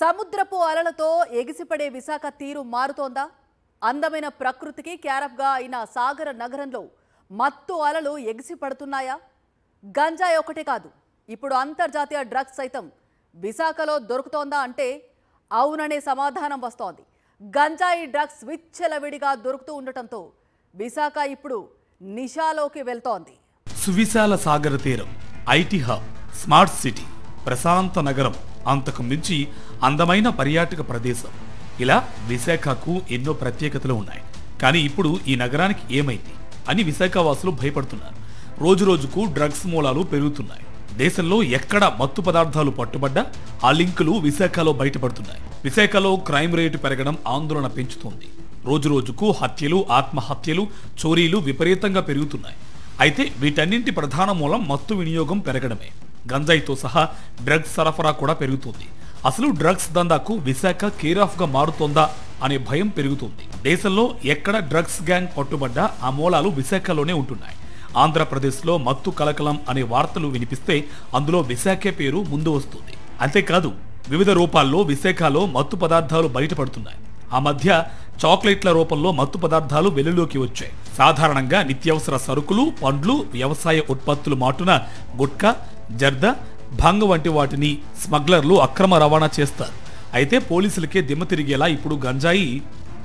సముద్రపు అలలతో ఎగిసిపడే విశాఖ తీరు మారుతోందా? అందమైన ప్రకృతికి క్యారప్గా అయిన సాగర నగరంలో మత్తు అలలు ఎగిసిపడుతున్నాయా? గంజాయి ఒకటే కాదు, ఇప్పుడు అంతర్జాతీయ డ్రగ్స్ సైతం విశాఖలో దొరుకుతోందా అంటే అవుననే సమాధానం వస్తోంది. గంజాయి డ్రగ్స్ విచ్చలవిడిగా దొరుకుతూ ఉండటంతో విశాఖ ఇప్పుడు నిషాలోకి వెళ్తోంది. సువిశాల సాగర తీరం, ఐటీ హబ్, స్మార్ట్ సిటీ, ప్రశాంత నగరం, అంతకు మించి అందమైన పర్యాటక ప్రదేశం, ఇలా విశాఖకు ఎన్నో ప్రత్యేకతలు ఉన్నాయి. కానీ ఇప్పుడు ఈ నగరానికి ఏమైంది అని విశాఖ వాసులు భయపడుతున్నారు. రోజు రోజుకు డ్రగ్స్ మూలాలు పెరుగుతున్నాయి. దేశంలో ఎక్కడ మత్తు పదార్థాలు పట్టుబడ్డా ఆ లింకులు విశాఖలో బయటపడుతున్నాయి. విశాఖలో క్రైమ్ రేటు పెరగడం ఆందోళన పెంచుతోంది. రోజు రోజుకు హత్యలు, ఆత్మహత్యలు, చోరీలు విపరీతంగా పెరుగుతున్నాయి. అయితే వీటన్నింటి ప్రధాన మూలం మత్తు వినియోగం పెరగడమే. గంజాయితో సహా డ్రగ్స్ సరఫరా కూడా పెరుగుతుంది. అసలు డ్రగ్స్ దందాకు విశాఖ కేర్ ఆఫ్ గా మారుతోందా అనే భయం పెరుగుతుంది. దేశంలో ఎక్కడ డ్రగ్స్ గ్యాంగ్ పట్టుబడ్డా ఆ మూలాలు విశాఖలోనే ఉంటున్నాయి. ఆంధ్రప్రదేశ్లో మత్తు కలకలం అనే వార్తలు వినిపిస్తే అందులో విశాఖే పేరు ముందు వస్తుంది. అంతేకాదు వివిధ రూపాల్లో విశాఖలో మత్తు పదార్థాలు బయటపడుతున్నాయి. ఆ మధ్య చాక్లెట్ల రూపంలో మత్తు పదార్థాలు వెలుగులోకి వచ్చాయి. సాధారణంగా నిత్యావసర సరుకులు, పండ్లు, వ్యవసాయ ఉత్పత్తులు మాటున గుట్కా, జర్దా, భంగ వంటి వాటిని స్మగ్లర్లు అక్రమ రవాణా చేస్తారు. అయితే పోలీసులకే దిమ్మ తిరిగేలా ఇప్పుడు గంజాయి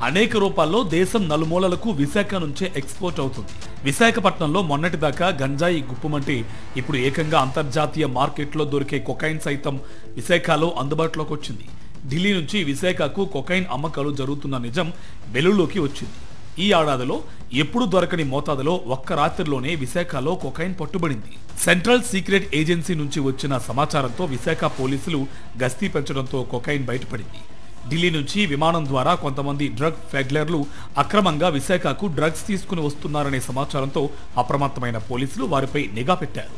అనేక రూపాల్లో దేశం నలుమూలలకు విశాఖ నుంచే ఎక్స్పోర్ట్ అవుతుంది. విశాఖపట్నంలో మొన్నటిదాకా గంజాయి గుప్పమంటే ఇప్పుడు ఏకంగా అంతర్జాతీయ మార్కెట్లో దొరికే కొకైన్ సైతం విశాఖలో అందుబాటులోకి వచ్చింది. ఢిల్లీ నుంచి విశాఖకు కొకైన్ అమ్మకాలు జరుగుతున్న నిజం వెలుగులోకి వచ్చింది. ఈ ఏడాదిలో ఎప్పుడు దొరకని మోతాదులో ఒక్క రాత్రిలోనే విశాఖలో కొకైన్ పట్టుబడింది. సెంట్రల్ సీక్రెట్ ఏజెన్సీ నుంచి వచ్చిన సమాచారంతో విశాఖ పోలీసులు గస్తీ పెంచడంతో కొకైన్ బయటపడింది. ఢిల్లీ నుంచి విమానం ద్వారా కొంతమంది డ్రగ్ పెడ్లర్లు అక్రమంగా విశాఖకు డ్రగ్స్ తీసుకుని వస్తున్నారనే సమాచారంతో అప్రమత్తమైన పోలీసులు వారిపై నిఘా పెట్టారు.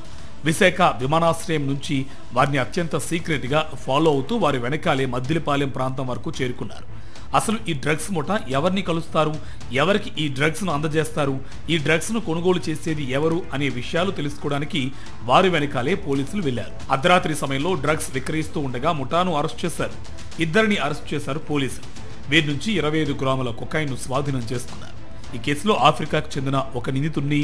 విశాఖ విమానాశ్రయం నుంచి వారిని అత్యంత సీక్రెట్ గా ఫాలో అవుతూ వారి వెనకాలే మద్దిలపాలెం ప్రాంతం వరకు చేరుకున్నారు. అసలు ఈ డ్రగ్స్ ముఠ ఎవరిని కలుస్తారు, ఎవరికి ఈ డ్రగ్స్ ను అందజేస్తారు, ఈ డ్రగ్స్ ను కొనుగోలు చేసేది ఎవరు అనే విషయాలు తెలుసుకోవడానికి వారి వెనకాలే పోలీసులు వెళ్లారు. అర్ధరాత్రి సమయంలో డ్రగ్స్ విక్రయిస్తూ ఉండగా ముఠాను అరెస్ట్ చేశారు. ఇద్దరిని అరెస్ట్ చేశారు పోలీసులు. వీరి నుంచి 25 గ్రాముల కొకైన్ ను స్వాధీనం చేసుకున్నారు. ఈ కేసులో ఆఫ్రికాకు చెందిన ఒక నిందితుడిని,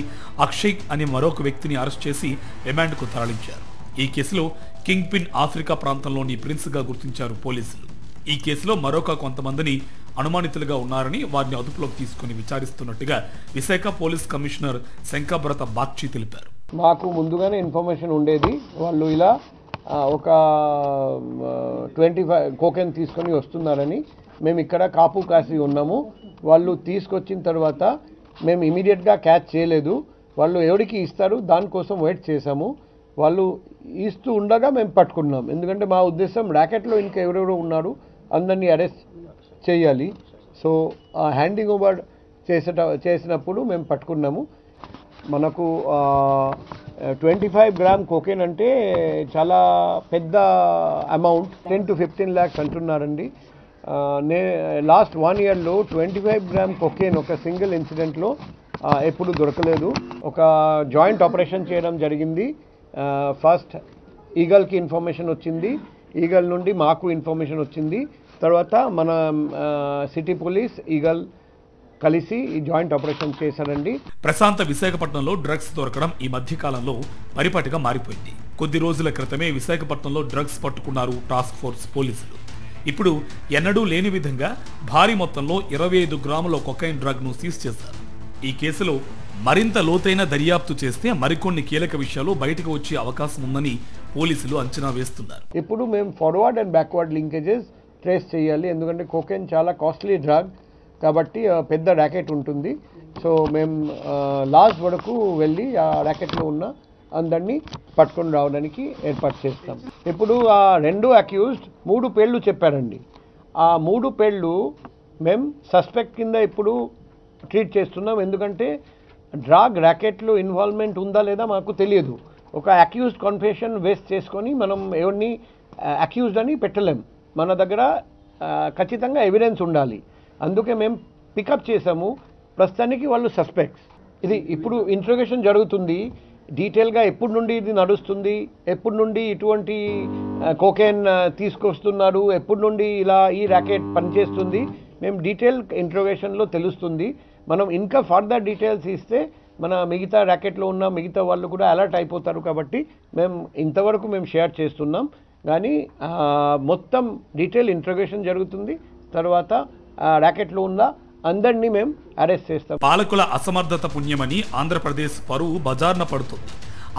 అక్షయ్ అనే మరొక వ్యక్తిని అరెస్ట్ చేసి రిమాండ్కు తరలించారు. ఈ కేసులో కింగ్ పిన్ ఆఫ్రికా ప్రాంతంలోని ప్రిన్స్ గా గుర్తించారు పోలీసులు. ఈ కేసులో మరొక కొంతమందిని అనుమానితులుగా ఉన్నారని వారిని అదుపులోకి తీసుకుని విచారిస్తున్నట్టుగా విశాఖ పోలీస్ కమిషనర్ శంకబ్రత బాగ్చి తెలిపారు. మాకు ముందుగానే ఇన్ఫర్మేషన్ ఉండేది, వాళ్ళు ఇలా ఒక 25 కోకెన్ తీసుకొని వస్తున్నారని. మేము ఇక్కడ కాపు కాసి ఉన్నాము. వాళ్ళు తీసుకొచ్చిన తర్వాత మేము ఇమీడియట్గా క్యాచ్ చేయలేదు. వాళ్ళు ఎవరికి ఇస్తారు దానికోసం వెయిట్ చేసాము. వాళ్ళు ఇస్తూ ఉండగా మేము పట్టుకున్నాం. ఎందుకంటే మా ఉద్దేశం ర్యాకెట్లో ఇంకా ఎవరెవరు ఉన్నారు అందరినీ అరెస్ట్ చేయాలి. సో ఆ హ్యాండింగ్ ఓవర్ చేసినప్పుడు మేము పట్టుకున్నాము. మనకు 25 గ్రామ్ కోకెన్ అంటే చాలా పెద్ద అమౌంట్. 10 to 15 lakhs అంటున్నారండి. లాస్ట్ 1 yearలో 25 గ్రామ్ కోకెన్ ఒక సింగిల్ ఇన్సిడెంట్లో ఎప్పుడు దొరకలేదు. ఒక జాయింట్ ఆపరేషన్ చేయడం జరిగింది. ఫస్ట్ ఈగల్కి ఇన్ఫర్మేషన్ వచ్చింది, ఈగల్ నుండి మాకు ఇన్ఫర్మేషన్ వచ్చింది. తర్వాత మన సిటీ పోలీస్, ఈగల్ కలిసి ఈ జాయింట్ ఆపరేషన్ చేశారండి. ప్రశాంత విశాఖపట్నంలో డ్రగ్స్ దొరకడం ఈ మధ్య కాలంలో పరిపాటిగా మారిపోయింది. కొద్ది రోజుల క్రితమే విశాఖపట్నంలో డ్రగ్స్ పట్టుకున్నారు టాస్క్ ఫోర్స్ పోలీసులు. ఇప్పుడు ఎన్నడూ లేని విధంగా భారీ మొత్తంలో 25 గ్రాముల కొకైన్ డ్రగ్ ను సీజ్ చేశారు. ఈ కేసులో మరింత లోతైన దర్యాప్తు చేస్తే మరికొన్ని కీలక విషయాలు బయటకు వచ్చే అవకాశం ఉందని పోలీసులు అంచనా వేస్తున్నారు. ఇప్పుడు మేము forward and backward linkages trace చేయాలి. ఎందుకంటే కోకెన్ చాలా కాస్ట్లీ డ్రగ్ కాబట్టి పెద్ద ర్యాకెట్ ఉంటుంది. సో మేము లాస్ట్ వరకు వెళ్ళి ఆ ర్యాకెట్లో ఉన్న అందరినీ పట్టుకొని రావడానికి ఏర్పాటు చేస్తాం. ఇప్పుడు ఆ 2 అక్యూజ్డ్ 3 పేర్లు చెప్పారండి. ఆ 3 పేర్లు మేము సస్పెక్ట్ కింద ఇప్పుడు ట్రీట్ చేస్తున్నాం. ఎందుకంటే డ్రగ్ ర్యాకెట్లో ఇన్వాల్వ్మెంట్ ఉందా లేదా మాకు తెలియదు. ఒక అక్యూజ్డ్ కన్ఫెషన్ వేస్ట్ చేసుకొని మనం ఎవరిని అక్యూజ్డ్ అని పెట్టలేం. మన దగ్గర ఖచ్చితంగా ఎవిడెన్స్ ఉండాలి. అందుకే మేము పికప్ చేసాము. ప్రస్తుతానికి వాళ్ళు సస్పెక్ట్స్. ఇది ఇప్పుడు ఇంట్రోగేషన్ జరుగుతుంది. డీటెయిల్గా ఎప్పటి నుండి ఇది నడుస్తుంది, ఎప్పటి నుండి ఇటువంటి కోకేన్ తీసుకొస్తున్నారు, ఎప్పటి నుండి ఇలా ఈ ర్యాకెట్ పనిచేస్తుంది, మేము డీటెయిల్ ఇంట్రోగేషన్లో తెలుస్తుంది. మనం ఇంకా ఫర్దర్ డీటెయిల్స్ ఇస్తే మన మిగతా ర్యాకెట్లో ఉన్న మిగతా వాళ్ళు కూడా అలర్ట్ అయిపోతారు. కాబట్టి మేము ఇంతవరకు షేర్ చేస్తున్నాం. కానీ మొత్తం డీటెయిల్ ఇంట్రోగేషన్ జరుగుతుంది. తర్వాత ర్యాకెట్లో ఉన్న అందరినీ మేము అరెస్ట్ చేస్తాం. పాలకుల అసమర్థత పుణ్యమని ఆంధ్రప్రదేశ్ పరువు బజార్న పడుతుంది.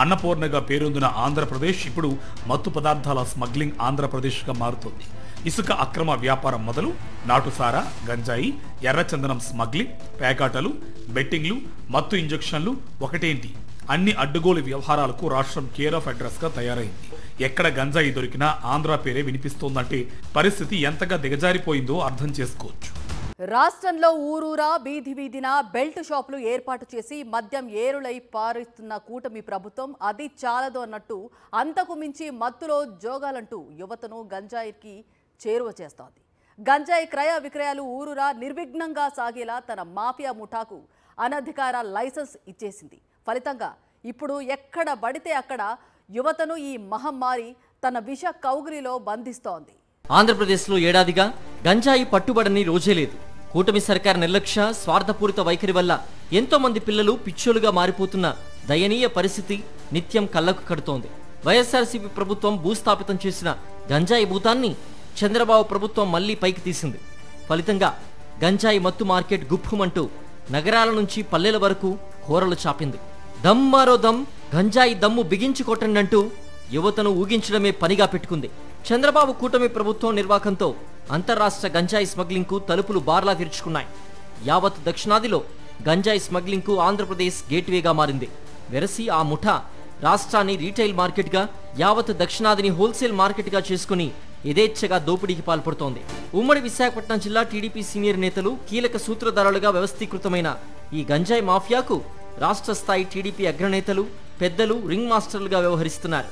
అన్నపూర్ణగా పేరొందిన ఆంధ్రప్రదేశ్ ఇప్పుడు మత్తు పదార్థాల స్మగ్లింగ్ ఆంధ్రప్రదేశ్గా మారుతుంది. ఇసుక అక్రమ వ్యాపారం మొదలు నాటుసారా, గంజాయి, ఎర్రచందనం స్మగ్లింగ్, పేకాటలు, బెట్టింగ్లు, మత్తు ఇంజెక్షన్లు ఒకటేంటి అన్ని అడ్డుగోలు వ్యవహారాలకు రాష్ట్రం కేర్ ఆఫ్ అడ్రస్గా తయారైంది. ఎక్కడ గంజాయి దొరికినా ఆంధ్ర పేరే వినిపిస్తోందంటే పరిస్థితి ఎంతగా దిగజారిపోయిందో అర్థం చేసుకోవచ్చు. రాష్ట్రంలో ఊరూరా వీధి వీధిన బెల్ట్ షాపులు ఏర్పాటు చేసి మద్యం ఏరులై పారిస్తున్న కూటమి ప్రభుత్వం అది చాలదు అన్నట్టు అంతకు మించి మత్తులో జోగాలంటూ యువతను గంజాయికి చేరువ చేస్తోంది. గంజాయి క్రయ విక్రయాలు ఊరూరా నిర్విఘ్నంగా సాగేలా తన మాఫియా ముఠాకు అనధికార లైసెన్స్ ఇచ్చేసింది. ఫలితంగా ఇప్పుడు ఎక్కడ పడితే అక్కడ యువతను ఈ మహమ్మారి తన విష కౌగిలిలో బంధిస్తోంది. ఆంధ్రప్రదేశ్లో ఏడాదిగా గంజాయి పట్టుబడని రోజే లేదు. కూటమి సర్కార్ నిర్లక్ష్య స్వార్థపూరిత వైఖరి వల్ల ఎంతో మంది పిల్లలు పిచ్చోలుగా మారిపోతున్న దయనీయ పరిస్థితి నిత్యం కళ్లకు కడుతోంది. వైఎస్ఆర్సీపీ ప్రభుత్వం భూస్థాపితం చేసిన గంజాయి భూతాన్ని చంద్రబాబు ప్రభుత్వం మళ్లీ పైకి తీసింది. ఫలితంగా గంజాయి మత్తు మార్కెట్ గుప్పుమంటూ నగరాల నుంచి పల్లెల వరకు హోరలు చాపింది. దమ్మారో దమ్, గంజాయి దమ్ము బిగించి కొట్టండంటూ యువతను ఊగించడమే పనిగా పెట్టుకుంది. చంద్రబాబు కూటమి ప్రభుత్వం నిర్వాకంతో అంతర్రాష్ట్ర గంజాయి స్మగ్లింగ్ కు తలుపులు బార్లా తెరుచుకున్నాయి. యావత్ దక్షిణాదిలో గంజాయి స్మగ్లింగ్ కు ఆంధ్రప్రదేశ్ గేట్వేగా మారింది. వెరసి ఆ ముఠా రాష్ట్రాన్ని రీటైల్ మార్కెట్ గా, యావత్ దక్షిణాదిని హోల్సేల్ మార్కెట్ గా చేసుకుని యథేచ్ఛగా దోపిడీకి పాల్పడుతోంది. ఉమ్మడి విశాఖపట్నం జిల్లా టీడీపీ సీనియర్ నేతలు కీలక సూత్రధారులుగా వ్యవస్థీకృతమైన ఈ గంజాయి మాఫియాకు రాష్ట్ర స్థాయి టీడీపీ అగ్రనేతలు, పెద్దలు రింగ్ మాస్టర్లుగా వ్యవహరిస్తున్నారు.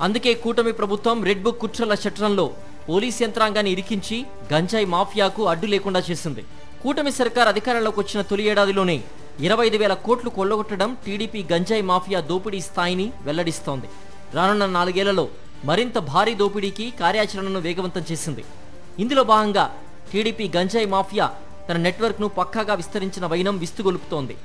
అందుకే కూటమి ప్రభుత్వం రెడ్ బుక్ కుట్రల చట్టంలో పోలీస్ యంత్రాంగాన్ని ఇరికించి గంజాయి మాఫియాకు అడ్డు లేకుండా చేసింది. కూటమి సర్కార్ అధికారంలోకి వచ్చిన తొలి ఏడాదిలోనే 25,000 కోట్లు కొల్లగొట్టడం టీడీపీ గంజాయి మాఫియా దోపిడీ స్థాయిని వెల్లడిస్తోంది. రానున్న 4 ఏళ్లలో మరింత భారీ దోపిడీకి కార్యాచరణను వేగవంతం చేసింది. ఇందులో భాగంగా టీడీపీ గంజాయి మాఫియా తన నెట్వర్క్ను పక్కాగా విస్తరించిన వైనం విస్తుగొలుపుతోంది.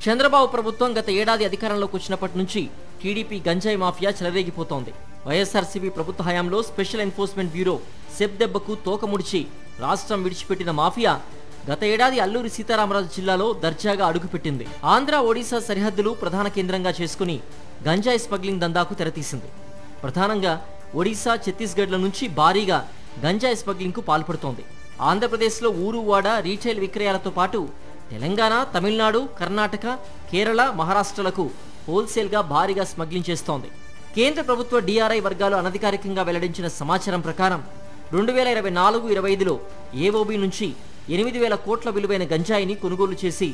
చంద్రబాబు ప్రభుత్వం గత ఏడాది అధికారంలోకి వచ్చినప్పటి నుంచి టీడీపీ గంజాయి మాఫియా చెలరేగిపోతోంది. వైఎస్ఆర్సీపీ ప్రభుత్వ హయాంలో స్పెషల్ ఎన్ఫోర్స్మెంట్ బ్యూరో సెబ్ దెబ్బకు తోక ముడిచి రాష్ట్రం విడిచిపెట్టిన మాఫియా గత ఏడాది అల్లూరి సీతారామరాజు జిల్లాలో దర్జాగా అడుగుపెట్టింది. ఆంధ్ర, ఒడిశా సరిహద్దులు ప్రధాన కేంద్రంగా చేసుకుని గంజాయి స్మగ్లింగ్ దందాకు తెరతీసింది. ప్రధానంగా ఒడిశా, ఛత్తీస్గఢ్ల నుంచి భారీగా గంజాయి స్మగ్లింగ్ కు పాల్పడుతోంది. ఆంధ్రప్రదేశ్లో ఊరువాడ రీటైల్ విక్రయాలతో పాటు తెలంగాణ, తమిళనాడు, కర్ణాటక, కేరళ, మహారాష్ట్రలకు హోల్సేల్గా భారీగా స్మగ్లింగ్ చేస్తోంది. కేంద్ర ప్రభుత్వ డిఆర్ఐ వర్గాలు అనధికారికంగా వెల్లడించిన సమాచారం ప్రకారం 2024-25లో ఏఓబీ నుంచి 8,000 కోట్ల విలువైన గంజాయిని కొనుగోలు చేసి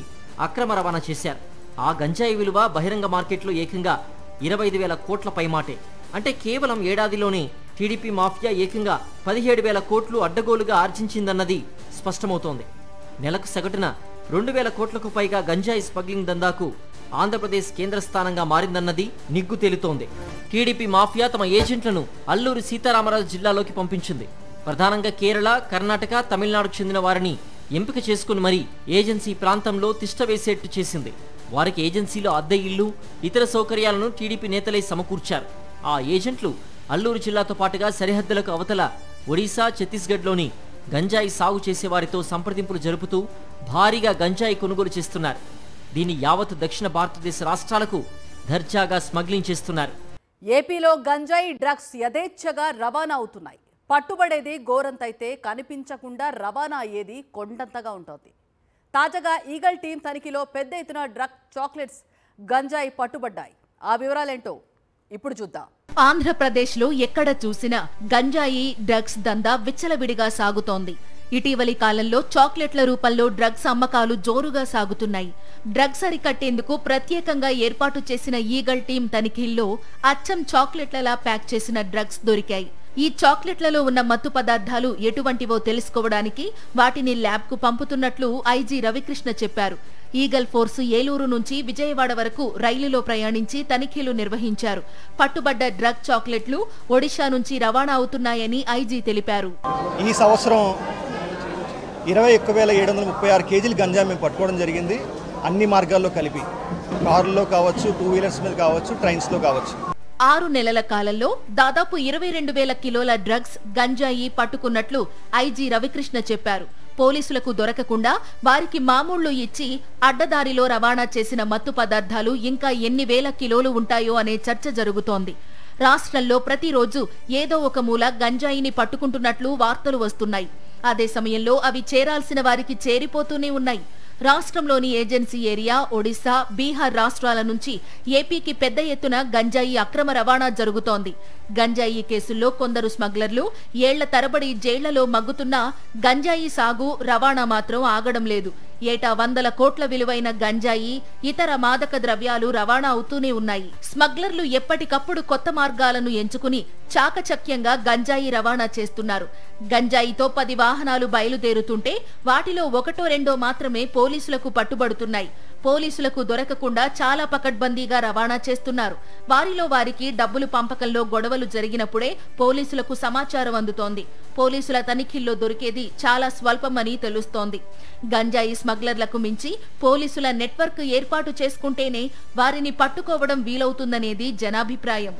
అక్రమ రవాణా చేశారు. ఆ గంజాయి విలువ బహిరంగ మార్కెట్లో ఏకంగా 25,000 కోట్ల పైమాటే. అంటే కేవలం ఏడాదిలోనే టీడీపీ మాఫియా ఏకంగా 17,000 కోట్లు అడ్డగోలుగా ఆర్జించిందన్నది స్పష్టమవుతోంది. నెలకు సగటున 2,000 కోట్లకు పైగా గంజాయి స్మగ్లింగ్ దందాకు ఆంధ్రప్రదేశ్ కేంద్ర స్థానంగా మారిందన్నది నిగ్గు తేలుతోంది. టీడీపీ మాఫియా తమ ఏజెంట్లను అల్లూరి సీతారామరాజు జిల్లాలోకి పంపించింది. ప్రధానంగా కేరళ, కర్ణాటక, తమిళనాడుకు చెందిన వారిని ఎంపిక చేసుకుని మరీ ఏజెన్సీ ప్రాంతంలో తిష్టవేసేట్టు చేసింది. వారికి ఏజెన్సీలో అద్దె ఇల్లు, ఇతర సౌకర్యాలను టీడీపీ నేతలే సమకూర్చారు. ఆ ఏజెంట్లు అల్లూరు జిల్లాతో పాటుగా సరిహద్దులకు అవతల ఒడిశా, ఛత్తీస్గఢ్లోని గంజాయి సాగు చేసేవారితో సంప్రదింపులు జరుపుతూ భారీగా గంజాయి కొనుగోలు చేస్తున్నారు. దీన్ని యావత్ దక్షిణ భారతదేశ రాష్ట్రాలకు దర్జాగా స్మగ్లింగ్ చేస్తున్నారు. ఏపీలో గంజాయి డ్రగ్స్ యథేచ్ఛగా రవాణా అవుతున్నాయి. పట్టుబడేది గోరంతైతే కనిపించకుండా రవాణా అయ్యేది కొండంతగా ఉంటుంది. తాజాగా ఈగల్ టీం తనిఖీలో పెద్ద ఎత్తున డ్రగ్ చాక్లెట్స్, గంజాయి పట్టుబడ్డాయి. ఆ వివరాలేంటో ఇప్పుడు చూద్దాం. ఆంధ్రప్రదేశ్లో ఎక్కడ చూసినా గంజాయి డ్రగ్స్ దందా విచ్చలవిడిగా సాగుతోంది. ఇటీవలి కాలంలో చాక్లెట్ల రూపంలో డ్రగ్స్ అమ్మకాలు జోరుగా సాగుతున్నాయి. డ్రగ్స్ అరికట్టేందుకు ప్రత్యేకంగా ఏర్పాటు చేసిన ఈగల్ టీం తనిఖీల్లో అచ్చం చాక్లెట్లలా ప్యాక్ చేసిన డ్రగ్స్ దొరికాయి. ఈ చాక్లెట్లలో ఉన్న మత్తు పదార్థాలు ఎటువంటివో తెలుసుకోవడానికి వాటిని ల్యాబ్కు పంపుతున్నట్లు ఐజీ రవికృష్ణ చెప్పారు. ఈగల్ ఫోర్స్ ఏలూరు నుంచి విజయవాడ వరకు రైలులో ప్రయాణించి తనిఖీలు నిర్వహించారు. పట్టుబడ్డ డ్రగ్ చాక్లెట్లు ఒడిషా నుంచి రవాణా అవుతున్నాయని ఐజీ తెలిపారు. ఈ సంవత్సరం 21,736 కేజీలు గంజా మేము పట్టుకోవడం జరిగింది. అన్ని మార్గాల్లో కలిపి, కారుల్లో కావచ్చు, 2 వీలర్స్ మీద కావచ్చు, ట్రైన్స్లో కావచ్చు. 6 నెలల కాలంలో దాదాపు 22,000 కిలోల డ్రగ్స్ గంజాయి పట్టుకున్నట్లు ఐజీ రవికృష్ణ చెప్పారు. పోలీసులకు దొరకకుండా వారికి మామూళ్లు ఇచ్చి అడ్డదారిలో రవాణా చేసిన మత్తు పదార్థాలు ఇంకా ఎన్ని వేల కిలోలు ఉంటాయో అనే చర్చ జరుగుతోంది. రాష్ట్రంలో ప్రతిరోజు ఏదో ఒక మూల గంజాయిని పట్టుకుంటున్నట్లు వార్తలు వస్తున్నాయి. అదే సమయంలో అవి చేరాల్సిన వారికి చేరిపోతూనే ఉన్నాయి. రాష్ట్రంలోని ఏజెన్సీ ఏరియా, ఒడిశా, బీహార్ రాష్ట్రాల నుంచి ఏపీకి పెద్ద ఎత్తున గంజాయి అక్రమ రవాణా జరుగుతోంది. గంజాయి కేసుల్లో కొందరు స్మగ్లర్లు ఏళ్ల తరబడి జైళ్లలో మగ్గుతున్నా గంజాయి సాగు, రవాణా మాత్రం ఆగడం లేదు. ఏటా 100 కోట్ల విలువైన గంజాయి, ఇతర మాదక ద్రవ్యాలు రవాణా అవుతూనే ఉన్నాయి. స్మగ్లర్లు ఎప్పటికప్పుడు కొత్త మార్గాలను ఎంచుకుని చాకచక్యంగా గంజాయి రవాణా చేస్తున్నారు. గంజాయితో 10 వాహనాలు బయలుదేరుతుంటే వాటిలో 1-2 మాత్రమే పోలీసులకు పట్టుబడుతున్నాయి. పోలీసులకు దొరకకుండా చాలా పకడ్బందీగా రవాణా చేస్తున్నారు. వారిలో వారికి డబ్బులు పంపకంలో గొడవలు జరిగినప్పుడే పోలీసులకు సమాచారం అందుతోంది. పోలీసుల తనిఖీల్లో దొరికేది చాలా స్వల్పమని తెలుస్తోంది. గంజాయి స్మగ్లర్లకు మించి పోలీసుల నెట్వర్క్ ఏర్పాటు చేసుకుంటేనే వారిని పట్టుకోవడం వీలవుతుందనేది జనాభిప్రాయం.